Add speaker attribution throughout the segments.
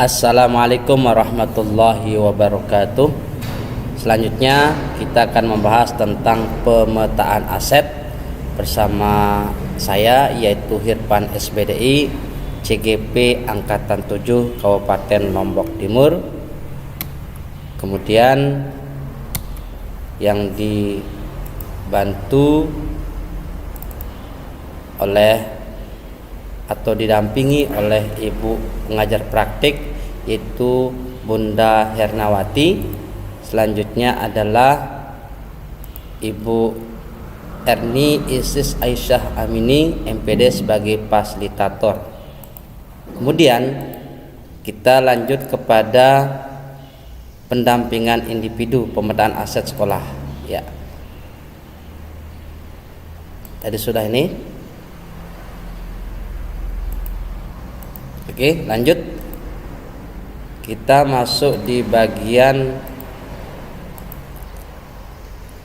Speaker 1: Assalamualaikum warahmatullahi wabarakatuh. Selanjutnya kita akan membahas tentang pemetaan aset bersama saya, yaitu Hirpan SBDI CGP Angkatan 7 Kabupaten Lombok Timur. Kemudian yang dibantu oleh atau didampingi oleh ibu pengajar praktik, yaitu Bunda Hernawati. Selanjutnya adalah Ibu Erni Isis Aisyah Amini MPD sebagai fasilitator. Kemudian kita lanjut kepada pendampingan individu pemetaan aset sekolah. Ya, tadi sudah ini. Oke, lanjut. Kita masuk di bagian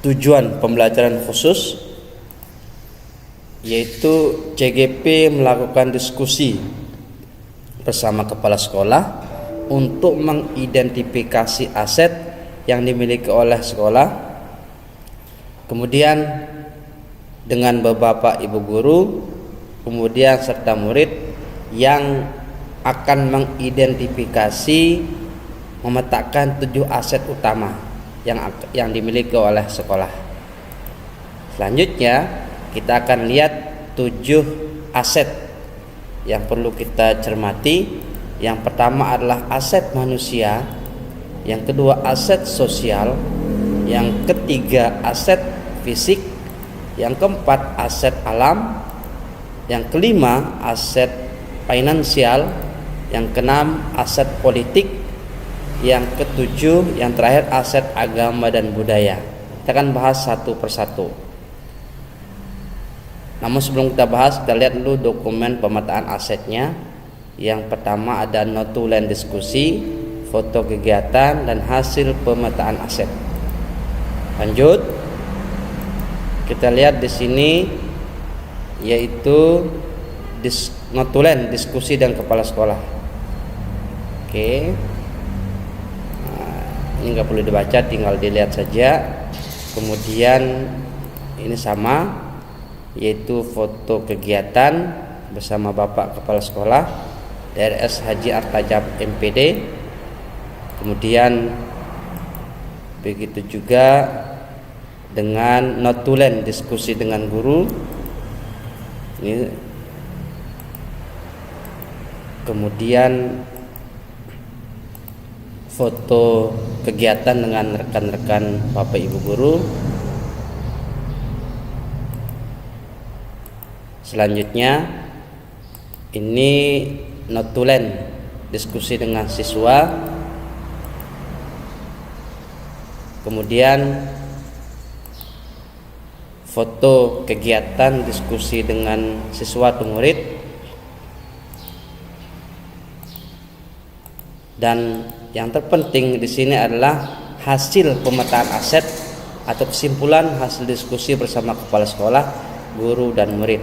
Speaker 1: tujuan pembelajaran khusus, yaitu CGP melakukan diskusi bersama kepala sekolah untuk mengidentifikasi aset yang dimiliki oleh sekolah. Kemudian dengan bapak ibu guru, kemudian serta murid yang akan mengidentifikasi, memetakan 7 aset utama yang dimiliki oleh sekolah. Selanjutnya kita akan lihat 7 aset yang perlu kita cermati. Yang pertama adalah aset manusia, yang kedua aset sosial, yang ketiga aset fisik, yang keempat aset alam, yang kelima aset finansial, yang keenam aset politik, yang ketujuh, yang terakhir aset agama dan budaya. Kita akan bahas satu persatu. Namun sebelum kita bahas, kita lihat dulu dokumen pemetaan asetnya. Yang pertama ada notulen diskusi, foto kegiatan, dan hasil pemetaan aset. Lanjut, kita lihat di sini, yaitu notulen diskusi dan kepala sekolah. Oke, ini nggak perlu dibaca, tinggal dilihat saja. Kemudian ini sama, yaitu foto kegiatan bersama Bapak Kepala Sekolah DRS Haji Artajab MPD. Kemudian begitu juga dengan notulen diskusi dengan guru. Ini kemudian foto kegiatan dengan rekan-rekan Bapak Ibu guru. Selanjutnya ini notulen diskusi dengan siswa. Kemudian foto kegiatan diskusi dengan siswa atau murid. Dan yang terpenting di sini adalah hasil pemetaan aset atau kesimpulan hasil diskusi bersama kepala sekolah, guru dan murid.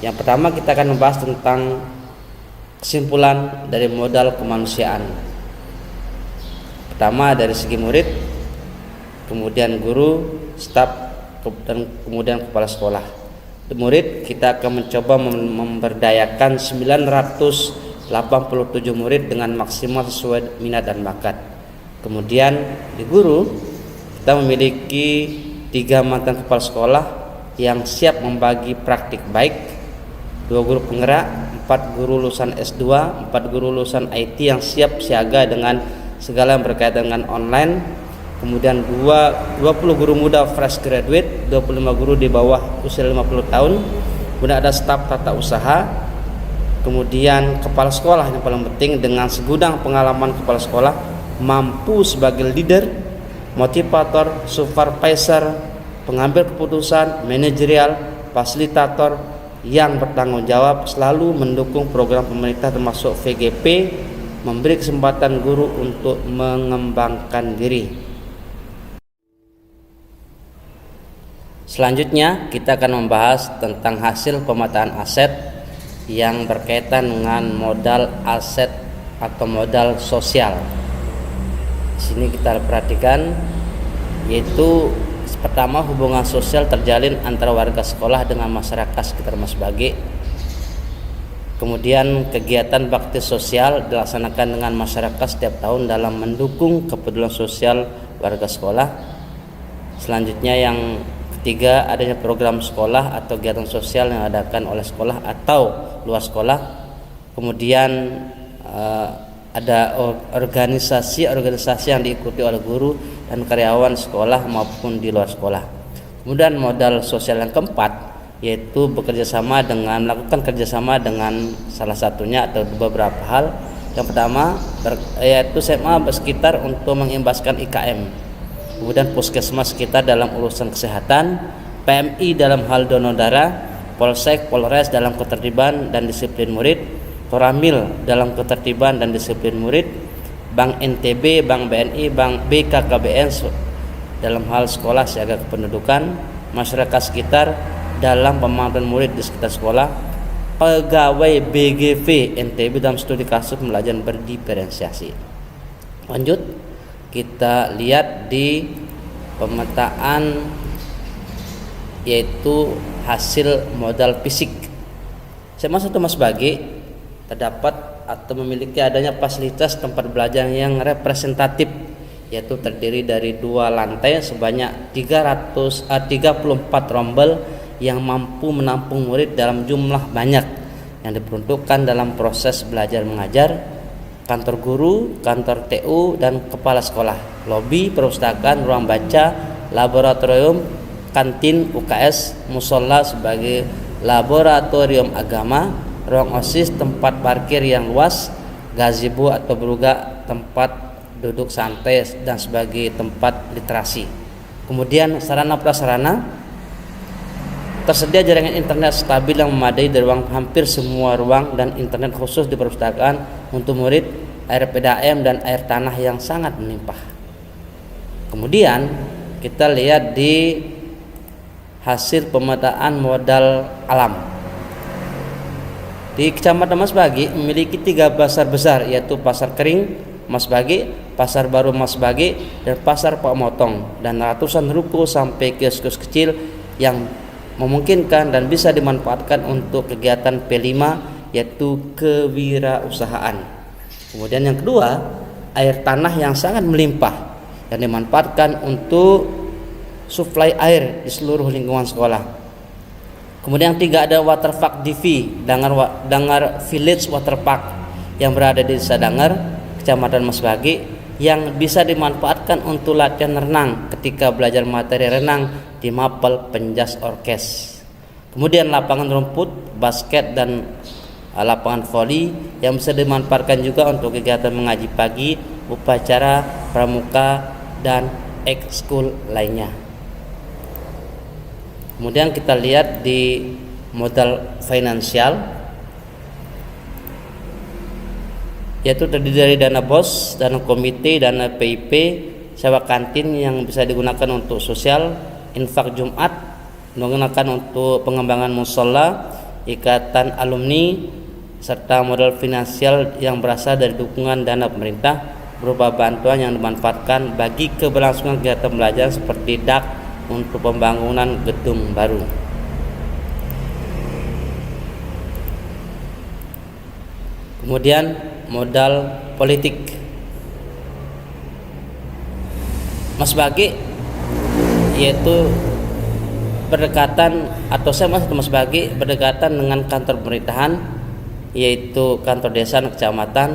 Speaker 1: Yang pertama kita akan membahas tentang kesimpulan dari modal kemanusiaan. Pertama dari segi murid, kemudian guru, staf, dan kemudian kepala sekolah. Di murid kita akan mencoba memberdayakan 987 murid dengan maksimal sesuai minat dan bakat. Kemudian di guru kita memiliki 3 mantan kepala sekolah yang siap membagi praktik baik, 2 guru penggerak, 4 guru lulusan S2, 4 guru lulusan IT yang siap siaga dengan segala yang berkaitan dengan online. Kemudian 20 guru muda fresh graduate, 25 guru di bawah usia 50 tahun, kemudian ada staf tata usaha, kemudian kepala sekolah yang paling penting dengan segudang pengalaman kepala sekolah, mampu sebagai leader, motivator, supervisor, pengambil keputusan, manajerial, fasilitator yang bertanggung jawab, selalu mendukung program pemerintah termasuk VGP, memberi kesempatan guru untuk mengembangkan diri. Selanjutnya kita akan membahas tentang hasil pemetaan aset yang berkaitan dengan modal aset atau modal sosial. Di sini kita perhatikan, yaitu pertama, hubungan sosial terjalin antara warga sekolah dengan masyarakat sekitar Mas Bagi. Kemudian kegiatan bakti sosial dilaksanakan dengan masyarakat setiap tahun dalam mendukung kepedulian sosial warga sekolah. Selanjutnya yang ketiga, adanya program sekolah atau kegiatan sosial yang diadakan oleh sekolah atau luar sekolah. Kemudian ada organisasi yang diikuti oleh guru dan karyawan sekolah maupun di luar sekolah. Kemudian modal sosial yang keempat, yaitu melakukan kerjasama dengan salah satunya atau beberapa hal. Yang pertama yaitu SMA bersekitar untuk mengimbaskan IKM, kemudian puskesmas kita dalam urusan kesehatan, PMI dalam hal donor darah, Polsek, Polres dalam ketertiban dan disiplin murid, Koramil dalam ketertiban dan disiplin murid, Bank NTB, Bank BNI, Bank BKKBN dalam hal sekolah siaga kependudukan, masyarakat sekitar dalam pemantauan murid di sekitar sekolah, pegawai BGV NTB dalam studi kasus pembelajaran berdiferensiasi. Lanjut, kita lihat di pemetaan yaitu hasil modal fisik. SMA 1 Mas Bagi terdapat atau memiliki adanya fasilitas tempat belajar yang representatif, yaitu terdiri dari 2 lantai sebanyak 34 rombel yang mampu menampung murid dalam jumlah banyak yang diperuntukkan dalam proses belajar mengajar, kantor guru, kantor TU dan kepala sekolah, lobi, perpustakaan, ruang baca, laboratorium, kantin, UKS, musola sebagai laboratorium agama, ruang OSIS, tempat parkir yang luas, gazebo atau beruga, tempat duduk santai dan sebagai tempat literasi. Kemudian sarana prasarana, tersedia jaringan internet stabil yang memadai di hampir semua ruang dan internet khusus di perpustakaan untuk murid, air PDAM dan air tanah yang sangat melimpah. Kemudian kita lihat di hasil pemetaan modal alam. Di Kecamatan Mas Bagi memiliki 3 pasar besar, yaitu Pasar Kering Mas Bagi, Pasar Baru Mas Bagi, dan Pasar Pak Motong, dan ratusan ruko sampai kios-kios kecil yang memungkinkan dan bisa dimanfaatkan untuk kegiatan P5, yaitu kewirausahaan. Kemudian yang kedua, air tanah yang sangat melimpah yang dimanfaatkan untuk suplai air di seluruh lingkungan sekolah. Kemudian yang 3, ada Waterpark DV, Dangar Village Waterpark yang berada di Desa Dangar, Kecamatan Mas Bagi, yang bisa dimanfaatkan untuk latihan renang ketika belajar materi renang di Mapel Penjas Orkes. Kemudian lapangan rumput, basket dan lapangan voli yang bisa dimanfaatkan juga untuk kegiatan mengaji pagi, upacara pramuka dan ekskul lainnya. Kemudian kita lihat di modal finansial, yaitu terdiri dari dana BOS, dana komite, dana PIP, sewa kantin yang bisa digunakan untuk sosial, infak Jumat, digunakan untuk pengembangan musola, ikatan alumni, serta modal finansial yang berasal dari dukungan dana pemerintah berupa bantuan yang dimanfaatkan bagi keberlangsungan kegiatan belajar seperti DAK untuk pembangunan gedung baru. Kemudian modal politik. Mas Bagi yaitu berdekatan, atau SMA 1 Mas Bagi berdekatan dengan kantor pemerintahan, yaitu kantor desa dan kecamatan.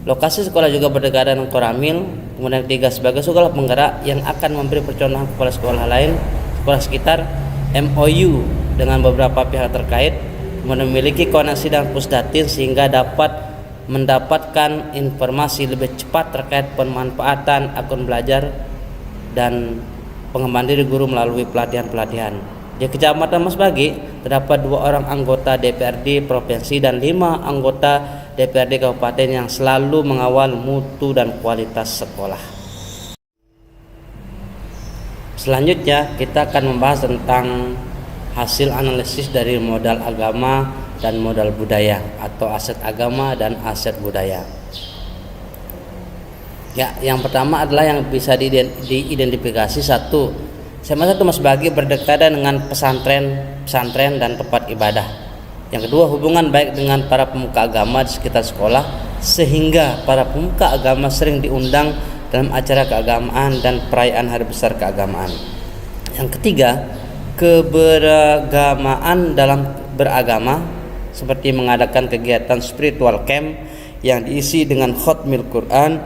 Speaker 1: Lokasi sekolah juga berdekatan dengan Koramil. Kemudian 3, sebagai sekolah penggerak yang akan memberi percontohan kepada sekolah lain, sekolah sekitar MOU dengan beberapa pihak terkait, memiliki koneksi dengan Pusdatin sehingga dapat mendapatkan informasi lebih cepat terkait pemanfaatan akun belajar dan pengembangan diri guru melalui pelatihan-pelatihan. Di Kecamatan Masbagi terdapat 2 orang anggota DPRD provinsi dan 5 anggota DPRD kabupaten yang selalu mengawal mutu dan kualitas sekolah. Selanjutnya kita akan membahas tentang hasil analisis dari modal agama dan modal budaya atau aset agama dan aset budaya. Ya, yang pertama adalah yang bisa diidentifikasi. Satu, SMA 1 Masbagi berdekatan dengan pesantren dan tempat ibadah. Yang kedua, hubungan baik dengan para pemuka agama di sekitar sekolah sehingga para pemuka agama sering diundang dalam acara keagamaan dan perayaan hari besar keagamaan. Yang ketiga, keberagamaan dalam beragama seperti mengadakan kegiatan spiritual camp yang diisi dengan khatmil Quran,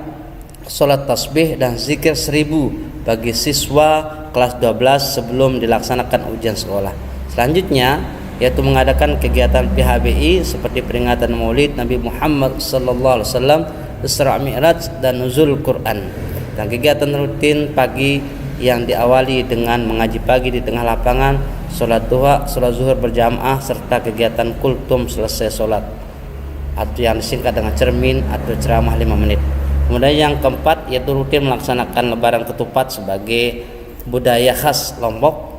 Speaker 1: sholat tasbih dan zikir 1000 bagi siswa kelas 12 sebelum dilaksanakan ujian sekolah. Selanjutnya yaitu mengadakan kegiatan PHBI seperti peringatan Maulid Nabi Muhammad SAW, Isra Mi'raj dan Nuzul Quran, dan kegiatan rutin pagi yang diawali dengan mengaji pagi di tengah lapangan, sholat duha, sholat zuhur berjamaah, serta kegiatan kultum selesai sholat atau yang disingkat dengan cermin atau ceramah 5 menit. Kemudian yang keempat yaitu rutin melaksanakan lebaran ketupat sebagai budaya khas Lombok.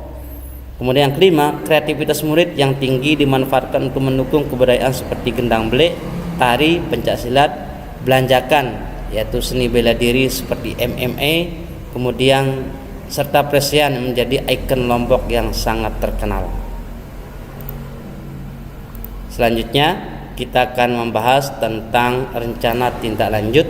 Speaker 1: Kemudian yang kelima, kreativitas murid yang tinggi dimanfaatkan untuk mendukung kebudayaan seperti gendang belek, tari, pencaksilat, belanjakan yaitu seni bela diri seperti MMA, kemudian serta presian menjadi ikon Lombok yang sangat terkenal. Selanjutnya kita akan membahas tentang rencana tindak lanjut.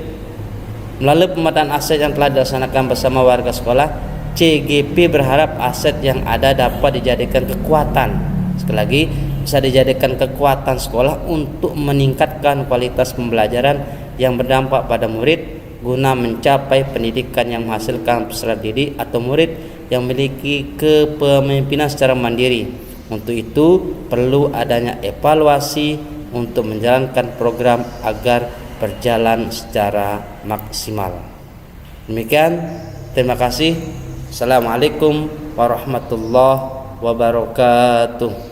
Speaker 1: Melalui pemetaan aset yang telah dilaksanakan bersama warga sekolah, CGP berharap aset yang ada dapat dijadikan kekuatan. Sekali lagi, bisa dijadikan kekuatan sekolah untuk meningkatkan kualitas pembelajaran yang berdampak pada murid guna mencapai pendidikan yang menghasilkan peserta didik atau murid yang memiliki kepemimpinan secara mandiri. Untuk itu perlu adanya evaluasi untuk menjalankan program agar berjalan secara maksimal. Demikian, terima kasih. Assalamualaikum warahmatullahi wabarakatuh.